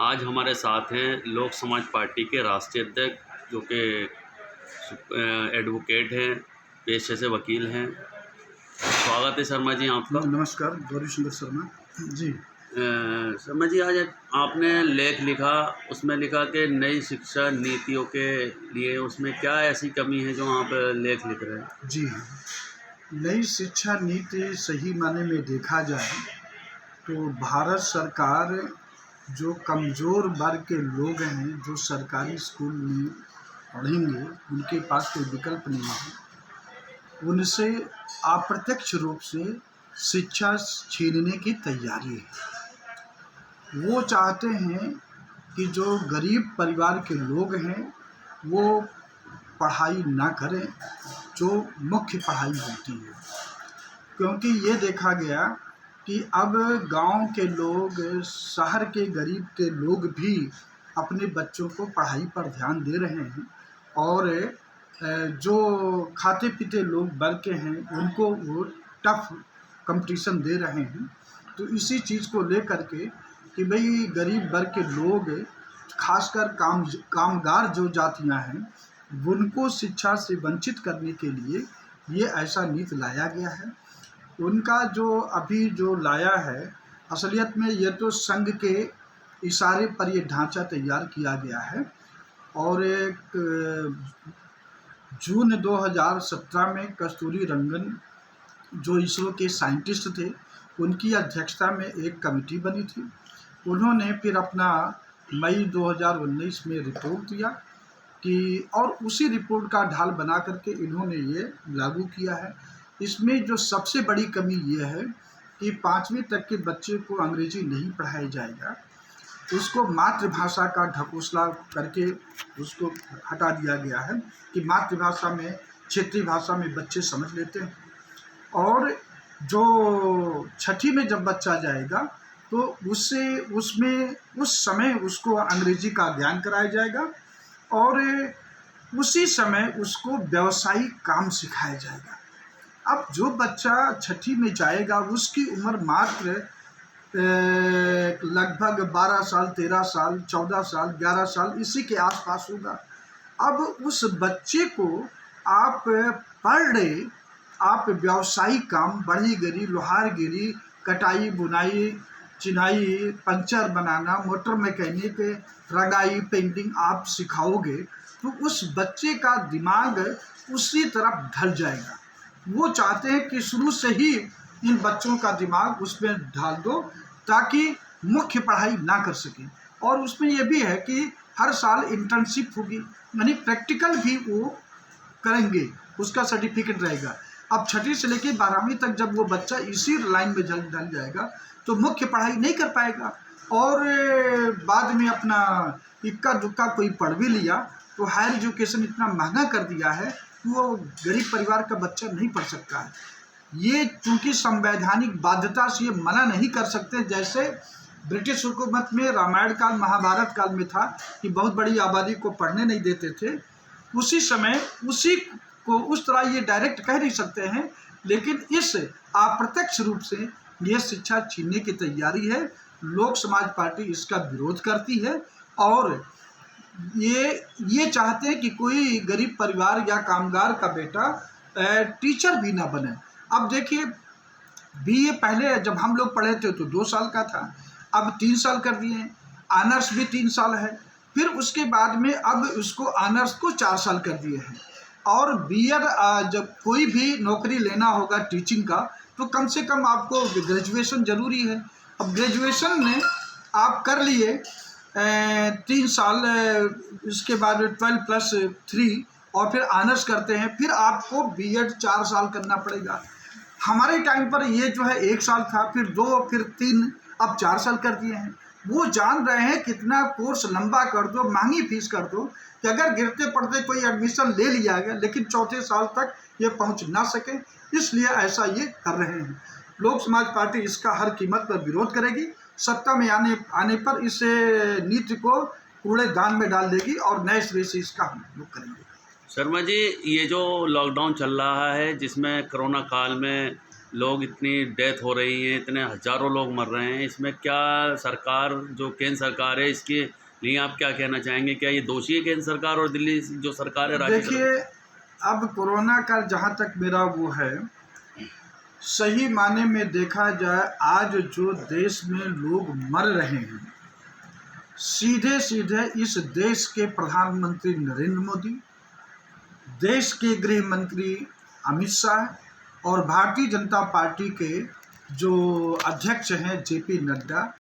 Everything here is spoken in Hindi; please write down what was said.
आज हमारे साथ हैं लोक समाज पार्टी के राष्ट्रीय अध्यक्ष जो कि एडवोकेट हैं, पेशे से वकील हैं। स्वागत है शर्मा जी आपका। नमस्कार, गौरी शंकर शर्मा जी। शर्मा जी, आज आपने लेख लिखा, उसमें लिखा कि नई शिक्षा नीतियों के लिए उसमें क्या ऐसी कमी है जो आप लेख लिख रहे हैं? जी हाँ, नई शिक्षा नीति सही माने में देखा जाए तो भारत सरकार जो कमज़ोर वर्ग के लोग हैं जो सरकारी स्कूल में पढ़ेंगे, उनके पास कोई विकल्प नहीं है, उनसे अप्रत्यक्ष रूप से शिक्षा छीनने की तैयारी है। वो चाहते हैं कि जो गरीब परिवार के लोग हैं वो पढ़ाई ना करें जो मुख्य पढ़ाई होती है, क्योंकि ये देखा गया कि अब गांव के लोग, शहर के गरीब के लोग भी अपने बच्चों को पढ़ाई पर ध्यान दे रहे हैं और जो खाते पीते लोग वर्ग के हैं उनको वो टफ कंपटीशन दे रहे हैं। तो इसी चीज़ को लेकर के कि भाई गरीब वर्ग के लोग, खासकर कामगार जो जातियां हैं, उनको शिक्षा से वंचित करने के लिए ये ऐसा नीति लाया गया है। उनका जो अभी जो लाया है, असलियत में ये तो संघ के इशारे पर ये ढांचा तैयार किया गया है और एक जून 2017 में कस्तूरी रंगन जो इसरो के साइंटिस्ट थे, उनकी अध्यक्षता में एक कमेटी बनी थी। उन्होंने फिर अपना मई 2019 में रिपोर्ट दिया कि और उसी रिपोर्ट का ढाल बना करके इन्होंने ये लागू किया है। इसमें जो सबसे बड़ी कमी ये है कि 5वीं तक के बच्चे को अंग्रेजी नहीं पढ़ाया जाएगा, उसको मातृभाषा का ढकोसला करके उसको हटा दिया गया है कि मातृभाषा में, क्षेत्रीय भाषा में बच्चे समझ लेते हैं। और जो 6ठी में जब बच्चा जाएगा तो उसमें उस समय उसको अंग्रेजी का ज्ञान कराया जाएगा और उसी समय उसको व्यावसायिक काम सिखाया जाएगा। अब जो बच्चा 6ठी में जाएगा उसकी उम्र मात्र लगभग 12 साल, 13 साल, 14 साल, 11 साल इसी के आसपास होगा। अब उस बच्चे को आप पर डे आप व्यावसायिक काम, बढ़ईगिरी, लोहारगिरी, कटाई, बुनाई, चिनाई, पंचर बनाना, मोटर मैकेनिक, रंगाई, पेंटिंग आप सिखाओगे तो उस बच्चे का दिमाग उसी तरफ ढल जाएगा। वो चाहते हैं कि शुरू से ही इन बच्चों का दिमाग उसमें ढाल दो ताकि मुख्य पढ़ाई ना कर सकें। और उसमें ये भी है कि हर साल इंटर्नशिप होगी, यानी प्रैक्टिकल भी वो करेंगे, उसका सर्टिफिकेट रहेगा। अब 6ठी से लेकर 12वीं तक जब वो बच्चा इसी लाइन में ढल जाएगा तो मुख्य पढ़ाई नहीं कर पाएगा और बाद में अपना इक्का दुक्का कोई पढ़ भी लिया तो हायर एजुकेशन इतना महंगा कर दिया है कि वो गरीब परिवार का बच्चा नहीं पढ़ सकता है। ये चूँकि संवैधानिक बाध्यता से ये मना नहीं कर सकते, जैसे ब्रिटिश हुकूमत में रामायण काल, महाभारत काल में था कि बहुत बड़ी आबादी को पढ़ने नहीं देते थे, उसी समय उसी को उस तरह ये डायरेक्ट कह नहीं सकते हैं, लेकिन इस अप्रत्यक्ष रूप से ये शिक्षा छीनने की तैयारी है। लोक समाज पार्टी इसका विरोध करती है और ये चाहते हैं कि कोई गरीब परिवार या कामगार का बेटा टीचर भी ना बने। अब देखिए, बीए पहले जब हम लोग पढ़े थे तो 2 साल का था, अब 3 साल कर दिए हैं। ऑनर्स भी 3 साल है, फिर उसके बाद में अब उसको ऑनर्स को 4 साल कर दिए हैं। और बीएड जब कोई भी नौकरी लेना होगा टीचिंग का तो कम से कम आपको ग्रेजुएशन ज़रूरी है। अब ग्रेजुएशन में आप कर लिए 3 साल, इसके बाद 12+3 और फिर ऑनर्स करते हैं, फिर आपको बीएड 4 साल करना पड़ेगा। हमारे टाइम पर ये जो है 1 साल था, फिर 2, फिर 3, अब 4 साल कर दिए हैं। वो जान रहे हैं कितना कोर्स लंबा कर दो, महंगी फीस कर दो कि अगर गिरते पड़ते कोई एडमिशन ले लिया गया लेकिन चौथे साल तक ये पहुंच ना सके, इसलिए ऐसा ये कर रहे हैं। लोक समाज पार्टी इसका हर कीमत पर विरोध करेगी। सत्ता में आने पर इस नीति को कूड़ेदान में डाल देगी और नए सिरे से इसका हम लोग करेंगे। शर्मा जी, ये जो लॉकडाउन चल रहा है जिसमें कोरोना काल में लोग इतनी डेथ हो रही है, इतने हज़ारों लोग मर रहे हैं, इसमें क्या सरकार जो केंद्र सरकार है इसके लिए आप क्या कहना चाहेंगे? क्या ये दोषी है केंद्र सरकार और दिल्ली जो सरकार है, राज्य देखिए, सरकार? अब कोरोना का जहाँ तक मेरा वो है, सही माने में देखा जाए, आज जो देश में लोग मर रहे हैं, सीधे सीधे इस देश के प्रधानमंत्री नरेंद्र मोदी, देश के गृह मंत्री अमित शाह और भारतीय जनता पार्टी के जो अध्यक्ष हैं जेपी नड्डा,